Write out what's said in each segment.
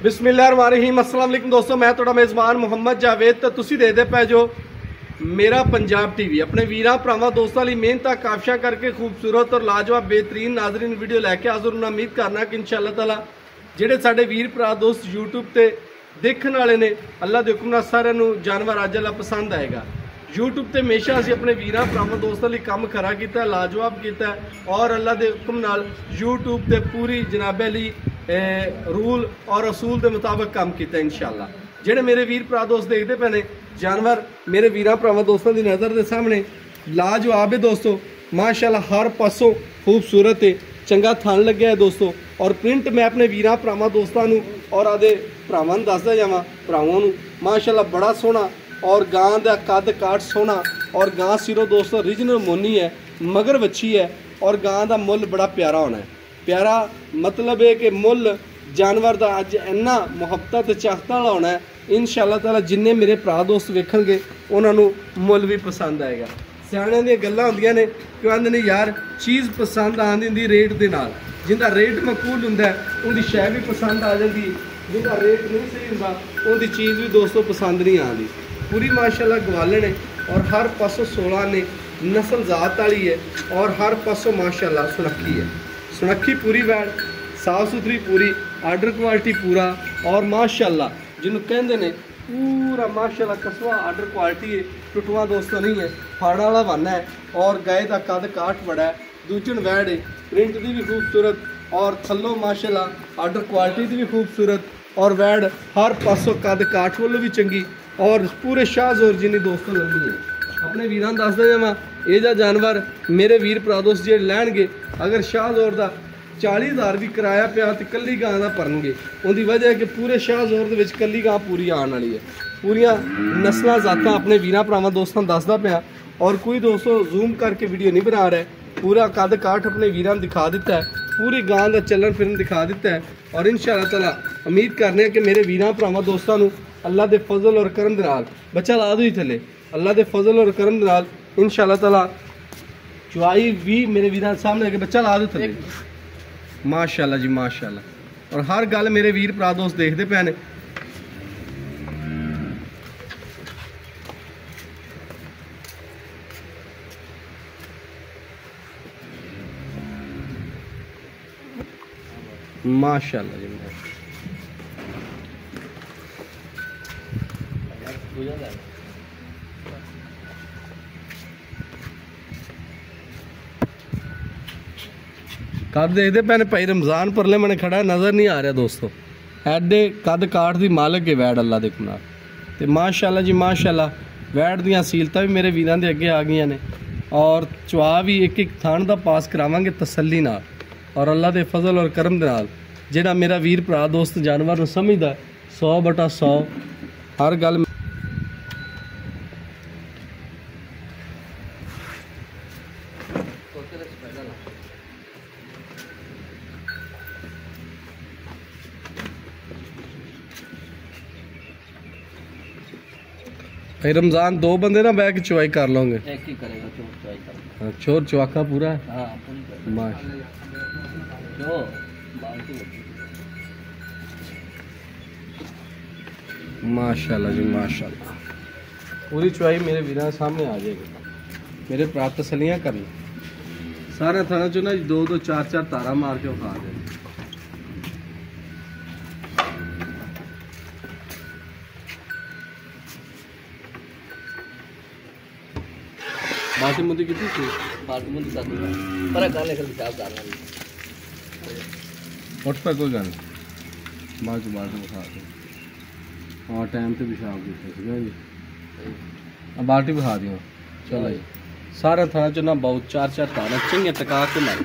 बिस्मिल्लाहिर्रहमानिर्रहीम। अस्सलाम वालेकुम दोस्तों, मैं थोड़ा मेज़बान मुहम्मद जावेद। तो तुसी देखते पे जो मेरा पंजाब टीवी अपने वीरां भरावां दोस्तों लिए मेहनत काफिशा करके खूबसूरत और लाजवाब बेहतरीन नाजरीन वीडियो लैके हाज़र हूं। उम्मीद करना कि इंशाअल्लाह ताला जेडे साडे वीर भरा दोस्त यूट्यूब ते देखने वाले ने अल्लाह के हुक्म नाल सारिआं नूं जानवर अज अल्लाह पसंद आएगा। यूट्यूब ते हमेशा असीं अपने वीरां भरावां दोस्तों लिए काम खरा किया, लाजवाब किया और अल्लाह के हुक्म नाल यूट्यूब ते पूरी जनाबे लिए रूल और असूल के मुताबिक काम किया। इंशाअल्लाह जेडे मेरे वीर भरा दोस्त देखते पे ने जानवर मेरे वीरां भरावां दोस्तों की नज़र के सामने लाजवाब है दोस्तों। माशाअल्लाह हर पासों खूबसूरत है, चंगा थन लग्या है दोस्तों। और प्रिंट मैं अपने वीरां भरावां दोस्तों और आदे भरावां नूं दसदा जावां भरावां नूं माशाअल्लाह बड़ा सोहना और गां दा कद काठ सोहना और गां सिरों दोस्तों ओरिजिनल मोनी है, मगर बच्ची है और गां दा मुल बड़ा प्यारा होना है। प्यारा मतलब है कि मुल जानवर का अज इन्ना मुहब्बत ते चाहता वाला होना है। इंशाअल्लाह ताला जिन्ने मेरे भरा दोस्त वेखणगे उन्होंने मुल भी पसंद आएगा। सियाणियां दी गल्लां हुंदियां ने कि आंदे ने यार चीज़ पसंद आंदी हुंदी रेट दे नाल, जिंदा रेट मकबूल हुंदा है उनकी शै भी पसंद आ जाती, जिंदा रेट नहीं सही हुंदा उनकी चीज़ भी दोस्तों पसंद नहीं आती। पूरी माशाअल्लाह गवाले ने और हर पासों 16 ने, नस्ल जात वाली है और हर पासों माशाअल्लाह सुनखी है। सुनखी पूरी वैड़ साफ सुथरी पूरी आर्डर क्वालिटी पूरा और माशाअल्लाह जिन्होंने कहते हैं पूरा माशाअल्लाह कसवा आर्डर क्वालिटी है, टुटवा दोस्तों नहीं है, फाड़ा वाला वन है और गाय का कद काठ बड़ा है, दूजन वैड़ है, प्रिंट की भी खूबसूरत और थल्लों माशाअल्लाह आर्डर क्वालिटी की भी खूबसूरत और वैड़ हर पासों कद काठ वालों भी चंगी और पूरे शाहजोर जिन्नी दोस्तों लगी है। अपने वीरां दसदा जावां यह जानवर मेरे वीर भरा दोस्त जे लैणगे अगर शाहजोर का 40,000 भी किराया पिया तो कल्ली गां का भरनगे। उनकी वजह है कि पूरे शाहजोर के कल्ली गां पूरी आने वाली है। पूरिया नस्ल जातां अपने वीरां भरावां दोस्तों दसदा पिया और कोई दोस्तों जूम करके वीडियो नहीं बना रहा है, पूरा कद काठ अपने वीरां दिखा दिता है, पूरी गां का चलन फिरन दिखा दिता है। और इंशाअल्लाह ताला उम्मीद करने कि मेरे वीरां भरावां दोस्तों अल्लाह के फजल और करम दे नाल बच्चा ला दो ही थले, अल्लाह के फजल और करम दे नाल इंशाअल्लाह ताला चुआई भी मेरे वीरां सामने आके बच्चा ला दो थले। माशाअल्लाह जी माशाअल्लाह। और हर गल मेरे वीर भरा दोस्त देखते पे ने। माशाअल्लाह जी कद देखते पे भाई रमज़ान परले मैंने खड़ा नज़र नहीं आ रहा दोस्तों, एडे कद काठ की मालक है वैड़ अल्लाह के नाल। तो माशाअल्लाह जी माशाअल्लाह वैड़ दियां सीलतां भी मेरे वीरां दे अगे आ गई ने और चुआ भी एक एक थान का पास करावांगे तसल्ली नाल और अल्लाह के फजल और करम दे नाल। जेड़ा मेरा वीर भरा दोस्त जानवर समझदा 100/100 हर गल भाई रमजान 2 बंदे ना बैठ के चुवाई कर लोगे, एक ही करेगा चुवाई कर। चोर चुआका पूरा हाँ पूरी माशाअल्लाह जी माशाअल्लाह। पूरी चुवाई मेरे वीरां सामने आ जाएगी। मेरे भरा तसलियां करना सारे थाना चो ना 2-2 4-4 तारा मार के उठा दे। बाटी मुंदी कितनी थी? बाटी मुंदी साथ में पर गाने का हिसाब डालना उठ पे कोई गल बाद उठा दे। हाँ टाइम पे पेशाब किया जी, अब बाल्टी बिठा दियो। चलो जी सारे थाना चो ना बहुत 4-4 तारा चंगे टका के लाई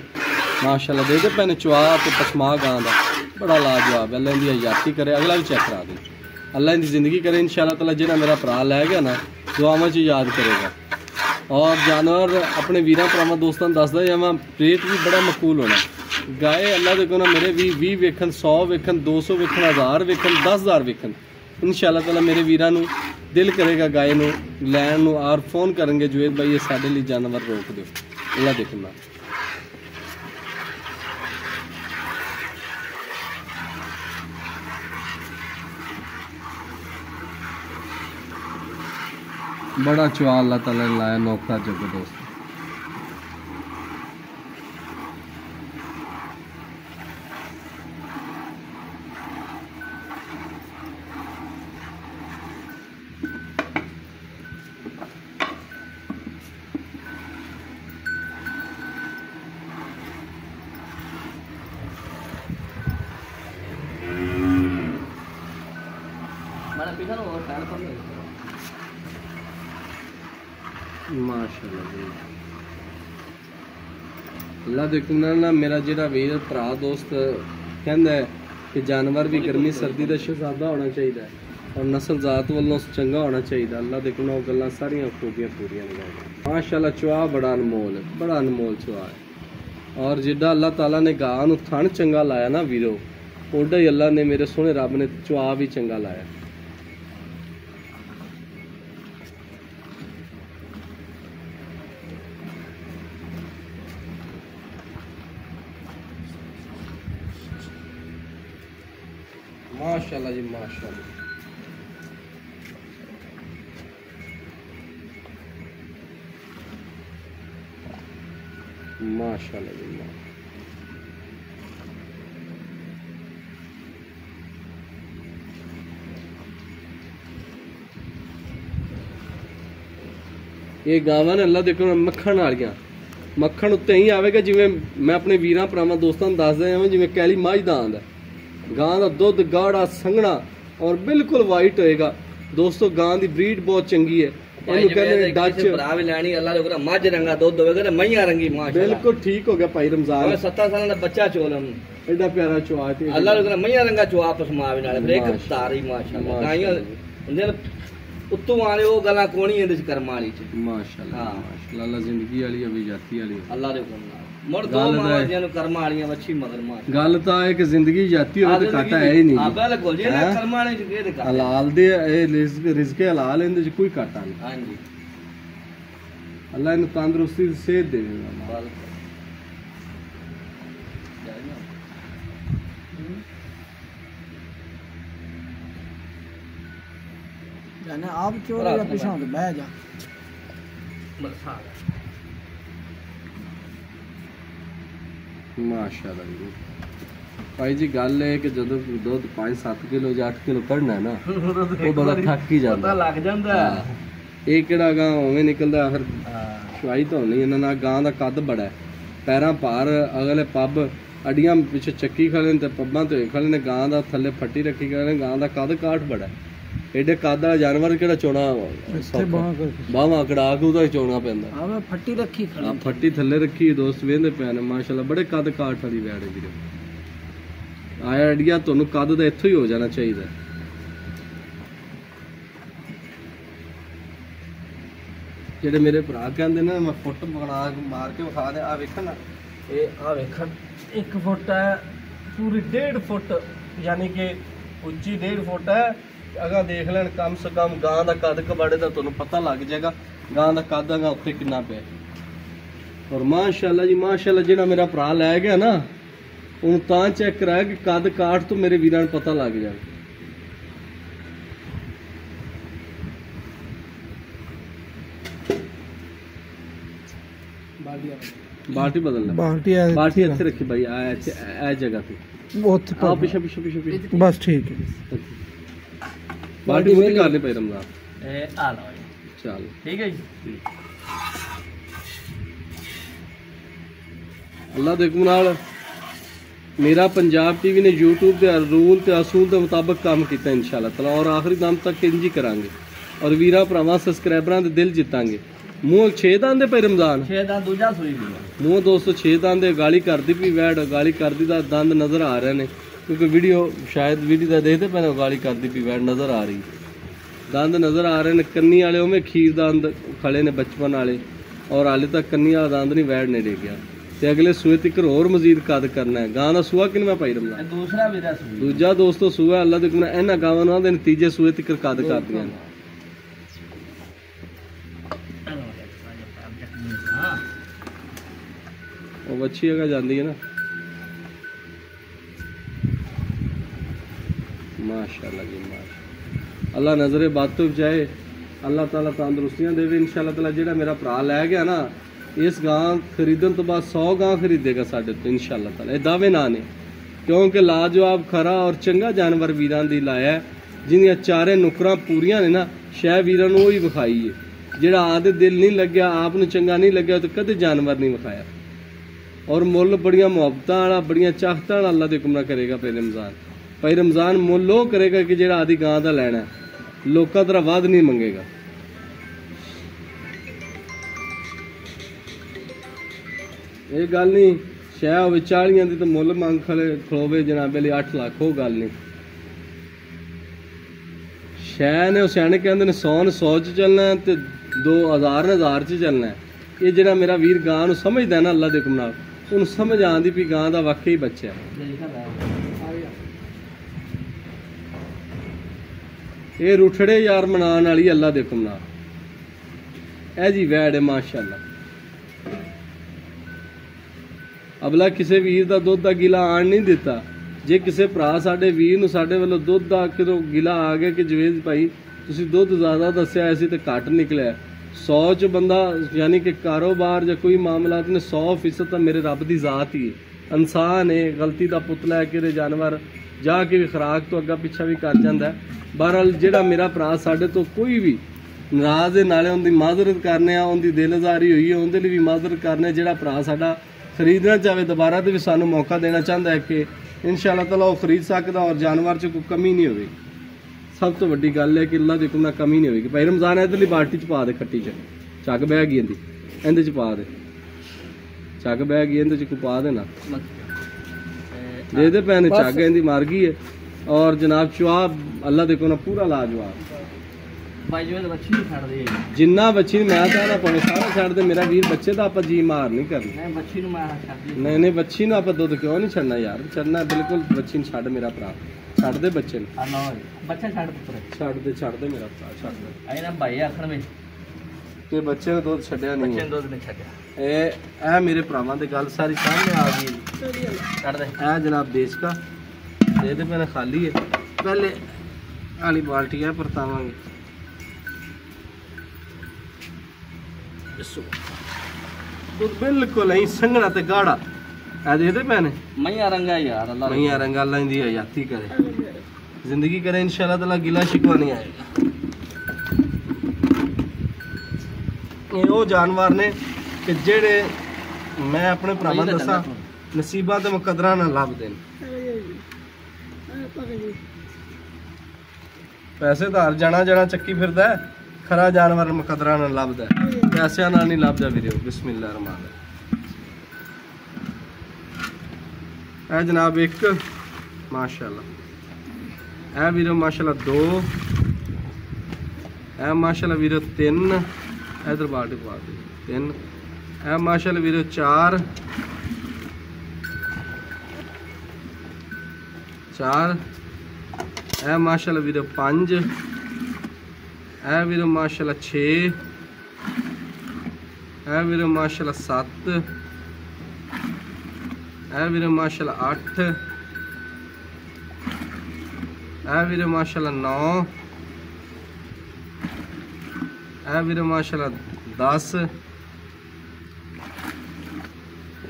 माशाअल्लाह देखते पैने चुआ तो पछमा गां का बड़ा लाजवाब है। अल्लाह इनकी हयाती करे, अगला भी चेक करा दे, अल्लाह इनकी ज़िंदगी करे इंशाअल्लाह ताला। जिन्हें मेरा भरा लै गया ना दुआवां च याद करेगा। और जानवर अपने वीरां भरावां दोस्तों दसदा जावां रेट भी बड़ा मकबूल होना। गाय अल्लाह दे कोल मेरे 20 वेखन 100 वेखन 200 वेखन 1000 वेखन 10,000 वेखन इंशाअल्लाह ताला मेरे वीरां नूं दिल करेगा गाय नूं लैण नूं और फोन करेंगे जुएद भाई ये साडे लिए जानवर रोक दो अल्लाह देखना। बड़ा चुआ अल्लाह ताला ने लाया नौखा जग दोस्त। माशाअल्लाह जी अल्लाह दे ना मेरा जेड़ा वीर भरा दोस्त कहंदा है कि जानवर भी गर्मी सर्दी का शहजादा होना चाहिए और नस्ल जात वालों चंगा होना चाहिए। अल्लाह दे वो गल्लां सारियां खूबियां पूरियां ने माशाअल्लाह। चुआ बड़ा अनमोल चुआ है और जिड्डा अल्लाह ताला ने गां नूं थण चंगा लाया ना वीरो ओडा ही अल्लाह ने मेरे सोहने रब ने चुआ भी चंगा लाया। माशाअल्लाह जी माशाअल्लाह। माशाअल्लाह जी माशाअल्लाह। ये गावां ने अल्लाह देखो मक्खन वालियां मक्खन उत्ते ही आवेगा जिवें मैं अपने वीरां भरावां दोस्तां नूं दसदा जावां जिवें कैली मझ दा आंदा गां दा दुध गाढ़ा संघना और बिल्कुल वाइट होएगा दोस्तों। गां दी ब्रीड बहुत चंगी है इहनूं कहंदे डच भरा भी लैनी अल्लाह दे हुक्म मझ रंगा दुध होवेगा ते मईयां रंगी माशाअल्लाह। बिल्कुल ठीक हो गया भाई रमजान 7 साल दा बच्चा चोलम एडा प्यारा चुआ ते अल्लाह दे हुक्म मईयां रंगा चुआ आपस मावे नाल ब्रेक तारी माशाअल्लाह। गाइयां हुंदे उत्तों आने वो गल्लां कोणी इहदे च कर्म वाली च माशाअल्लाह। हां माशाअल्लाह अल्लाह जिंदगी वाली अभी जाती वाली अल्लाह दे हुक्म नाल मुड़ दो मां जिन्नु कर्म वालियां वच्छी मगर मां गल तां है कि जिंदगी जाती होवे ते घाटा है ही नहीं। हां बिल्कुल जे कर्म वाले च के दे हलाल दे रिज़्क़ हलाल इहदे च कोई घाटा नहीं। हां जी अल्लाह इन्हूं तंदुरुस्ती सेहत देवे। जाने आप क्यों रे पीछे हो बैठ जा माशाअल्लाह जी भाई जी गल है कि जदों दुध 5-7 किलो या 8 किलो कढ़ना है ना वो बड़ा थक ही जाता पता लग जांदा ये किहड़ा गां उवें निकलदा हर छुआई तो नहीं इन्हां नाल गां दा कद बड़ा है पैरां भार अगले पब अड्डियां पिछे चक्की खड़े ने ते पब्बां ते खड़े ने गां दा थल्ले फट्टी रखी खड़े ने गां दा कद काठ बड़ा है एडे कद वाला जानवर किहड़ा चोना बावां कड़ा के उदा चोना पैंदा। हां मैं फट्टी रखी खड़ी फट्टी थल्ले रखी दोस्त वेंदे पे ने माशाअल्लाह बड़े कद काठ वाली वैड़ है वीरे आया अड्डिया तुहानूं कद दा इत्थों ही हो जाना चाहिए। जेडे मेरे भरा कहंदे ने मैं फुट बना मार के विखा दे आ वेखन ये आ वेखन 1 फुट है पूरी 1.5 फुट यानी कि उच्ची 1.5 फुट है। अगर देख लैन कम से कम गां दा कद कबाड़े दा तुहानूं पता लग जाएगा गां दा कद अगा उत्ते कितना पे और माशाअल्लाह जी माशाअल्लाह जेड़ा मेरा भरा लै गया ना उन्होंने तां चेक कराया कि कद काठ तो मेरे वीरां नूं पता लग जाए। बाल्टी बदल बाल्टी इत्थे रखी भाई आ जगह पे आ पीछे पीछे पीछे बस ठीक है बाल्टी मुझे करनी पई रमजान ए आ लो चल ठीक है जी। अल्लाह दे हुक्म नाल मेरा पंजाब टीवी ने यूट्यूब के रूल ते असूल के मुताबिक काम किया इंशाअल्लाह ताला और आखिरी दम तक इंज ही करांगे और वीरा भरावां सब्सक्राइबरां दे दिल जितांगे। मूँह 6 दांद पे रमजान 6 दांद दूजा सुई मूँह दोस्तों 6 दांद गाली करती पी वैड गाली करती दा दंद नज़र आ रहे हैं क्योंकि वीडियो शायद वीडियो का देखते पे गाली करती पी वैड नज़र आ रही दंद नज़र आ रहे हैं। कन्नी वाले उमें खीर दंद खड़े ने बचपन वाले और हाले तक कन्नी वाला दंद नहीं वैड नहीं डेगया ते अगले सूए तक होर मजीद कद करना है। गां दा सूआ किनवा पाई रमजान दूसरा वीरा सूआ दूजा दोस्तों सूआ अल्लाह दे हुक्म इन्हां गावां दे नतीजे सूए तक कद करदियां ने। वो अच्छी जगह जाती है ना माशाल्लाह जी माशाल्लाह। अल्लाह नजरे बातों बचाए अल्लाह ताला तंदुरुस्तियां देवे इंशाअल्लाह ताला। जेड़ा मेरा भरा लै गया ना इस गां खरीदन तो बाद 100 गां खरीदेगा साढ़े तो इंशाअल्लाह ताला। ये दावे ना ने क्योंकि लाजवाब खरा और चंगा जानवर वीरां दी लाया जिन्दियां चारे नुकरां पूरियां ने ना शह वीरां नूं ही विखाई है। जेड़ा आदे दिल नहीं लग्या आप नूं चंगा नहीं लग्या तो कदे जानवर नहीं विखाया। और मुल बड़ियां मुहब्बतां वाला बड़ियां चाहतां वाला अल्लाह दे हुक्म नाल करेगा भाई रमज़ान मुल वो करेगा कि जेड़ा आदि गां दा लैना है लोकां तरह वध नहीं मंगेगा। ये गल नहीं शह होवे 40 दी तो मुल मंग खलोवे जनाबे लिए 8 लाख हो गल नहीं। शह ने सियाने कहते ने 100 ने 100 च चलना है तो 2000 ने 1000 च चलना है। ये जरा मेरा वीर गां नूं समझदा ना अल्लाह दे हुक्म नाल उन्हें समझ आंदी भी गां दा वाकई बच्चा है। ये रुठड़े यार मनाने वाली अल्लाह दे हुक्म नाल ऐ जी वैड़ है माशाअल्लाह। अबला किसी वीर का दुध का गिला आन नहीं दिता। जे किसी भरा साडे वीर नूं साडे वालों दुध का कितों गिला आ गया कि जवेद भाई तुसी दुध ज़्यादा दस्सिया ऐसी तो घट निकलिया 100 च बंदा यानी कि कारोबार या कोई मामला ने 100% तो मेरे रब की जात ही है। इंसान है गलती का पुतला है कि जानवर जाके भी खुराक तो अग्गा पिछा भी कर जाता है। बहरहाल जेड़ा मेरा भरा साडे तो कोई भी नाराज है नाले उनकी माजरत करने उनकी दिलजारी हुई है उनके लिए भी माजरत करने। जेड़ा भरा साडा खरीदना चाहे दोबारा तो भी सानू मौका देना चाहता है कि इंशाअल्लाह ताला वो खरीद सकता और जानवर च कोई कमी नहीं होगी। सब तो वड्डी गल है कि अल्लाह के हुक्म नाल कमी नहीं होगी। भाई रमज़ान इधरली बाल्टी च पा दे खट्टी च चग बह गई इंदे च पा दे चग बह गई इंदे च कोई पा देना दे दे पैने चग इंदी मर गई है। और जनाब चुआब अल्लाह दे हुक्म नाल पूरा लाजवाब जिन्ना बच्ची मैं कहना पवे सारा छड़ दे मेरा वीर बच्चे का आप जी मार नहीं करना। नहीं बच्ची आप दुध क्यों नहीं छड़ना यार छड़ना बिल्कुल बच्ची छड़ मेरा भरा छड़ दे बच्चे छड़ दे मेरा भरा छड़ दे ते बच्चे ने दुध छड्या नहीं। ए मेरे भरावां दी गल सारी सामने आ गई। छड़ दे ए जनाब देश का दे दे मैंने खाली है पहले आली बाल्टी है परतावांगे दुध बिल्कुल नहीं संघना ते गाढ़ा ऐ दे दे मैंने मैया रंगा यार अल्लाह मैया रंगा अल्लाह इंदी हयाती करे जिंदगी करे इंशाअल्लाह ताला गिला शिकवा नहीं आएगा। ये वो जानवर ने कि जेड़े मैं अपने भरावां दसा नसीबा ते मुकदरा ना लभ देन। पैसे तो हर जाना जाना चक्की फिरदा है खरा जानवर मुकदरा ना लभदा पैसों नाल नहीं लभदा वीरो। बिस्मिल्लाह रहमान रहीम। ए जनाब एक माशाअल्लाह ए वीरो माशाअल्लाह 2 ए माशाअल्लाह वीरो 3 इधर बाल्टी पा दे 3 ए माशाअल्लाह वीरो 4 ए माशाअल्लाह वीरो 5 ए वीरो माशाअल्लाह 6 ए वीरो माशाअल्लाह 7 ए वीरो माशाअल्लाह 8 ए वीरो माशाअल्लाह 9 ए वीरो माशाअल्लाह 10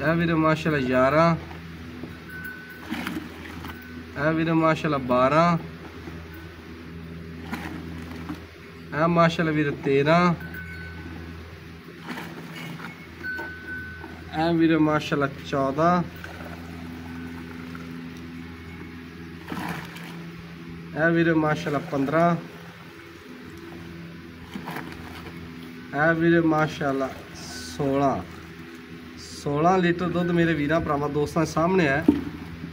ए वीरो माशाअल्लाह 11 ए वीरो माशाअल्लाह 12 ए माशाअल्लाह वीरो 13 ए वीरो माशाअल्लाह 14 ए वीरो माशाअल्लाह 15 ए वीरो माशाअल्लाह 16 लीटर दुध मेरे वीरा भरावां दोस्तों सामने है।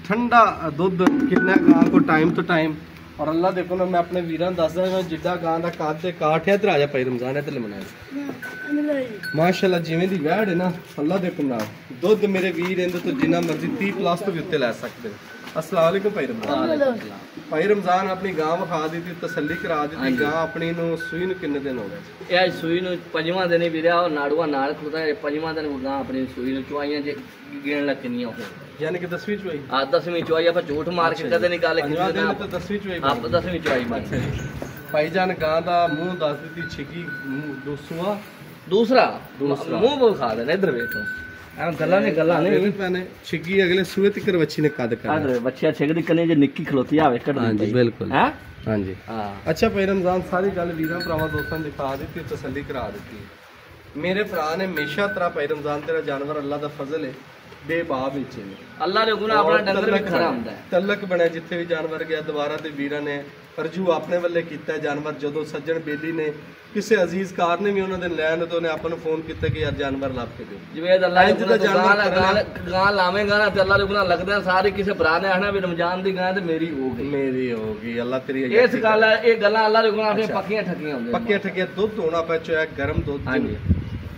ठंडा दुध कितना गां को टाइम तो टाइम और अल्लाह देखो ना मैं अपने वीरां दसदा मैं जिड्डा गां दा काट ते काठ है इधर आ जा भाई रमजान है ते मनाया माशाअल्लाह जिवें दी वैड़ है ना अल्लाह दे हुक्म नाल दुध मेरे वीर इंदे तो जिन्ना मर्जी 30 प्लस तो भी उत्ते लै सकदे। अस्सलाम वालेकुम भाई रमजान। भाई रमजान अपनी गां विखा दी तसल्ली करा दी गां अपनी नूं सूई नूं किन्ने दिन हो गए? ए सूई नूं 5वां दिन वीरा और नाड़ुआ नाल खुदा 5वां दिन गां अपनी सूई नूं चुआइयां जे गिणन लग किन्नियां हो यानी कि 10वीं चुआई। हां 10वीं चुआई आप झूठ मार के कदे निकाले तो 10वीं चुआई आप 10वीं चुआई मार भाईजान गां दा मुंह दस दी छिकी दूसरा दूसरा दूसरा। मुंह बोल खा देना इधर देखो ਐਵੇਂ ਗੱਲਾਂ ਨੇ ਗੱਲਾਂ ਨਹੀਂ पैने छिकी अगले सूए तक बच्ची ने कद कर ਆਦਰ ਬੱਚਿਆ ਛੇਗਦੀ ਕਨੇ ਜੇ ਨਿੱਕੀ ਖਲੋਤੀ ਆਵੇ ਕੱਢਦੀ हाँ जी बिल्कुल ਹੈ हाँ जी ਹਾਂ अच्छा भाई रमजान सारी गल वीरां भरावां दोस्तां ने दिखा दी तसल्ली करा दी मेरे भरा ने हमेशा तरह भाई रमजान तेरा जानवर अल्लाह दा फजल है बेबाब बेचे ने ਅੱਲਾ ਦੇ ਗੁਨਾਹ ਆਪਣਾ ਡੰਗਰ ਵੀ ਖਰਾ ਹੁੰਦਾ ਹੈ तलक बने जिथे भी जानवर गया दोबारा ते वीरां ने रजू अपने वाले कीता जानवर जदों सज्जन बेली ने किसी अजीज कार ने भी उन्होंने लैन तो उन्हें अपन फोन किया कि यार जानवर लब के दे ਜਿਵੇਂ ਅੱਲਾ ਦੇ ਗੁਨਾਹ ਗਾਂ ਲਾਵੇਂਗਾ ਨਾ ਤੇ ਅੱਲਾ ਦੇ ਗੁਨਾਹ ਲੱਗਦੇ ਸਾਰੇ ਕਿਸੇ ਭਰਾ ਨੇ ਆਖਣਾ ਵੀ ਰਮਜ਼ਾਨ ਦੀ ਗਾਂ ਤੇ ਮੇਰੀ ਹੋ ਗਈ मेरी होगी अल्लाह तेरी ਇਸ ਗੱਲ ਇਹ ਗੱਲਾਂ ਅੱਲਾ ਦੇ ਗੁਨਾਹ ਦੇ ਪੱਕੀਆਂ ਠੱਕੀਆਂ ਹੁੰਦੀਆਂ पक्के ठके दुध होना पे चोया गर्म दुध ਹਾਂਜੀ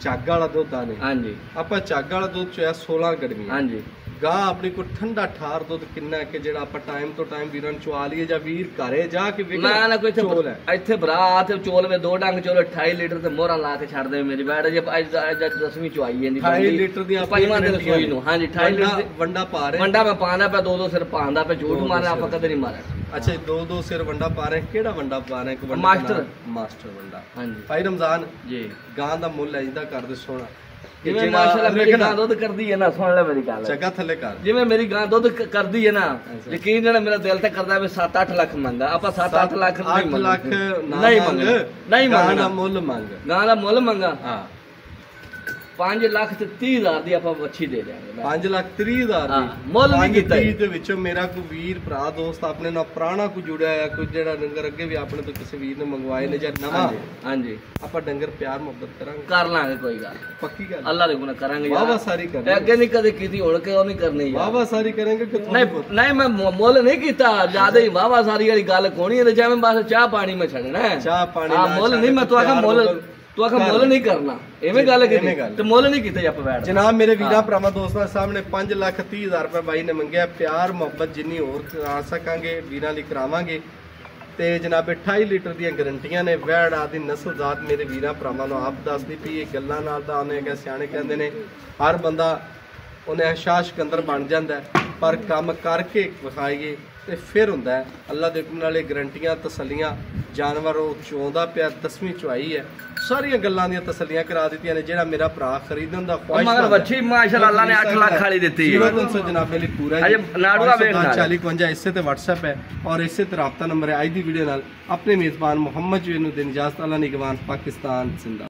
ਚੱਗ ਵਾਲਾ ਦੁੱਧ ਆਨੇ ਹਾਂਜੀ ਆਪਾਂ ਚੱਗ ਵਾਲਾ ਦੁੱਧ ਚੋਇਆ 16 ਗੜਵੀਆਂ ਹਾਂਜੀ ਗਾਂ ਆਪਣੀ ਕੋ ਠੰਡਾ ਠਾਰ ਦੁੱਧ ਕਿੰਨਾ ਕਿ ਜਿਹੜਾ ਆਪਾਂ ਟਾਈਮ ਤੋਂ ਟਾਈਮ ਵੀਰਾਂ ਨੂੰ ਚਵਾ ਲਈਏ ਜਾਂ ਵੀਰ ਘਰੇ ਜਾ ਕੇ ਵੇਖ ਮੈਂ ਨਾ ਕੋਈ ਚੋਲ ਹੈ ਇੱਥੇ ਭਰਾ ਤੇ ਚੋਲ ਵੇ ਦੋ ਡੰਗ ਚੋਲ 28 ਲੀਟਰ ਤੇ ਮੋਹਰਾਂ ਲਾ ਕੇ ਛੱਡ ਦੇ ਮੇਰੀ ਬੈਠ ਜੇ ਅੱਜ 10ਵੀਂ ਚਵਾਈ ਜਾਂਦੀ 28 ਲੀਟਰ ਦੀ ਪੰਜਵਾਂ ਦਿਨ ਸੋਈ ਨੂੰ ਹਾਂਜੀ 28 ਲੀਟਰ ਵੰਡਾ ਪਾ ਰਹੇ ਵੰਡਾ ਮੈਂ ਪਾਉਂਦਾ ਪਿਆ ਦੋ ਸਿਰ ਪਾਉਂਦਾ ਪਿਆ ਝੂਠ ਮਾਰਨਾ ਆਪਾਂ ਕਦੇ ਨਹੀਂ ਮਾਰਿਆ ਅੱਛਾ ਦੋ ਸਿਰ ਵੰਡਾ ਪਾ ਰਹੇ ਕਿਹੜਾ ਵੰਡਾ ਪਾ ਰਹੇ ਇੱਕ ਵੰਡਾ ਮਾਸਟਰ ਵੰਡਾ ਹਾਂਜੀ ਭਾਈ ਰਮਜ਼ਾਨ ਜੀ ਗਾਂ ਦਾ ਮੁੱਲ ਇੰਦਾ ਕਰਦੇ ਸੋਹਣਾ ਜਿਵੇਂ ਮਾਸ਼ਾਅੱਲਾ ਮੇਰੀ ਗਾਂ ਦੁੱਧ ਕਰਦੀ ਹੈ ਨਾ ਸੁਣ ਲੈ ਮੇਰੀ ਗੱਲ ਜੱਗਾ ਥੱਲੇ ਕਰ ਜਿਵੇਂ ਮੇਰੀ ਗਾਂ ਦੁੱਧ ਕਰਦੀ ਹੈ ਨਾ ਯਕੀਨ ਜਿਹੜਾ ਮੇਰਾ ਦਿਲ ਤੇ ਕਰਦਾ ਵੀ 7-8 ਲੱਖ ਮੰਗਾ ਆਪਾਂ 7-8 ਲੱਖ ਨਹੀਂ 8 ਲੱਖ ਨਹੀਂ ਮੰਗ ਨਹੀਂ ਗਾਂ ਦਾ ਮੁੱਲ ਮੰਗ ਗਾਂ ਦਾ ਮੁੱਲ ਮੰਗਾ ਹਾਂ 5 ਲੱਖ ਤੇ 30,000 ਦੀ ਆਪਾਂ ਵੱਛੀ ਦੇ ਦਿਆਂਗੇ 5,30,000 ਦੀ ਮੁੱਲ ਨਹੀਂ ਕੀਤਾ 30 ਦੇ ਵਿੱਚੋਂ ਮੇਰਾ ਕੋਈ ਵੀਰ ਭਰਾ ਦੋਸਤ ਆਪਣੇ ਨਾਲ ਪੁਰਾਣਾ ਕੋਈ ਜੁੜਿਆ ਹੈ ਕੋਈ ਜਿਹੜਾ ਡੰਗਰ ਅੱਗੇ ਵੀ ਆਪਣੇ ਤੋਂ ਕਿਸੇ ਵੀਰ ਨੇ ਮੰਗਵਾਏ ਨੇ ਜਾਂ ਨਵਾਂ ਹਾਂਜੀ ਆਪਾਂ ਡੰਗਰ ਪਿਆਰ ਮੁਹੱਬਤ ਕਰਾਂਗੇ ਕਰ ਲਾਂਗੇ ਕੋਈ ਗੱਲ ਪੱਕੀ ਗੱਲ ਅੱਲਾ ਦੇ ਗੁਨਾਹ ਕਰਾਂਗੇ ਵਾਹ ਵਾਹ ਸਾਰੀ ਕਰਾਂਗੇ ਅੱਗੇ ਨਹੀਂ ਕਦੇ ਕੀਤੀ ਹੁਣ ਕਿ ਉਹ ਨਹੀਂ ਕਰਨੀ ਵਾਹ ਵਾਹ ਸਾਰੀ ਕਰਾਂਗੇ ਕਿ ਨਹੀਂ ਮੈਂ ਮੁੱਲ ਨਹੀਂ ਕੀਤਾ ਜਿਆਦਾ ਹੀ ਵਾਹ ਵਾਹ ਸਾਰੀ ਵਾਲੀ ਗੱਲ ਕੋਣੀ ਹੈ ਜਿਵੇਂ ਬਸ ਚਾਹ ਪਾਣੀ ਮੈਂ ਛੱਡਣਾ ਹੈ ਚਾਹ ਪਾਣੀ ਹਾਂ ਮੁੱਲ ਨਹੀਂ ਮੈਂ ਤੁਹਾਡਾ ਮੁੱਲ ਤੂੰ ਆਖਾ ਮੁੱਲ ਨਹੀਂ ਕਰਨਾ ਐਵੇਂ ਗੱਲ ਕੀਤੀ ਤੇ ਮੁੱਲ ਨਹੀਂ ਕੀਤਾ ਆਪਾਂ ਬੈਠ ਜਨਾਬ ਮੇਰੇ ਵੀਰਾਂ ਭਰਾਵਾਂ ਦੋਸਤਾਂ ਸਾਹਮਣੇ 5,30,000 ਰੁਪਏ ਬਾਈ ਨੇ ਮੰਗਿਆ ਪਿਆਰ ਮੁਹੱਬਤ ਜਿੰਨੀ ਹੋਰ ਕਰਾ ਸਕਾਂਗੇ ਵੀਰਾਂ ਲਈ ਕਰਾਵਾਂਗੇ ਤੇ ਜਨਾਬ 28 ਲੀਟਰ ਦੀਆਂ ਗਰੰਟੀਆਂ ਨੇ ਵੈੜ ਆਦੀ ਨਸਲ ਜ਼ਾਤ ਮੇਰੇ ਵੀਰਾਂ ਭਰਾਵਾਂ ਨੂੰ ਆਪ ਦੱਸਦੀ ਪਈ ਇਹ ਗੱਲਾਂ ਨਾਲ ਤਾਂ ਉਹਨੇ ਕਿ ਸਿਆਣੇ ਕਹਿੰਦੇ ਨੇ ਹਰ ਬੰਦਾ ਉਹਨੇ ਹਸ਼ਾਸ਼ ਕੰਦਰ ਬਣ ਜਾਂਦਾ ਪਰ ਕੰਮ ਕਰਕੇ ਵਿਖਾਈਏ ਤੇ ਫਿਰ ਹੁੰਦਾ ਅੱਲਾ ਦੇ ਹੁਕਮ ਨਾਲੇ ਗਰੰਟੀਆਂ ਤਸੱਲੀਆਂ ਜਾਨਵਰ ਉਹ ਚੋਂਦਾ ਪਿਆ 10ਵੀਂ ਚੁਆਈ ਹੈ ਸਾਰੀਆਂ ਗੱਲਾਂ ਦੀਆਂ ਤਸੱਲੀਆਂ ਕਰਾ ਦਿੱਤੀਆਂ ਨੇ ਜਿਹੜਾ ਮੇਰਾ ਭਰਾ ਖਰੀਦਣ ਦਾ ਖੁਆਇਸ਼ ਮਗਰ ਵੱਛੀ ਮਾਸ਼ਾਅੱਲਾ ਅੱਲਾ ਨੇ 8 ਲੱਖ ਵਾਲੀ ਦਿੱਤੀ ਹੈ 300 ਜਨਾਬੇ ਲਈ ਪੂਰਾ ਅਜੇ ਨਾੜੂਆ ਵੇਖਣਾ 4052 ਇਸੇ ਤੇ WhatsApp ਹੈ ਔਰ ਇਸੇ ਤੇ ਰਾਬਤਾ ਨੰਬਰ ਹੈ ਅੱਜ ਦੀ ਵੀਡੀਓ ਨਾਲ ਆਪਣੇ ਮੇਜ਼ਬਾਨ ਮੁਹੰਮਦ ਜੀ ਨੂੰ ਦੇਣ ਇਜਾਜ਼ਤ ਅੱਲਾ ਨਿਗਵਾਨ ਪਾਕਿਸਤਾਨ ਜ਼ਿੰਦਾ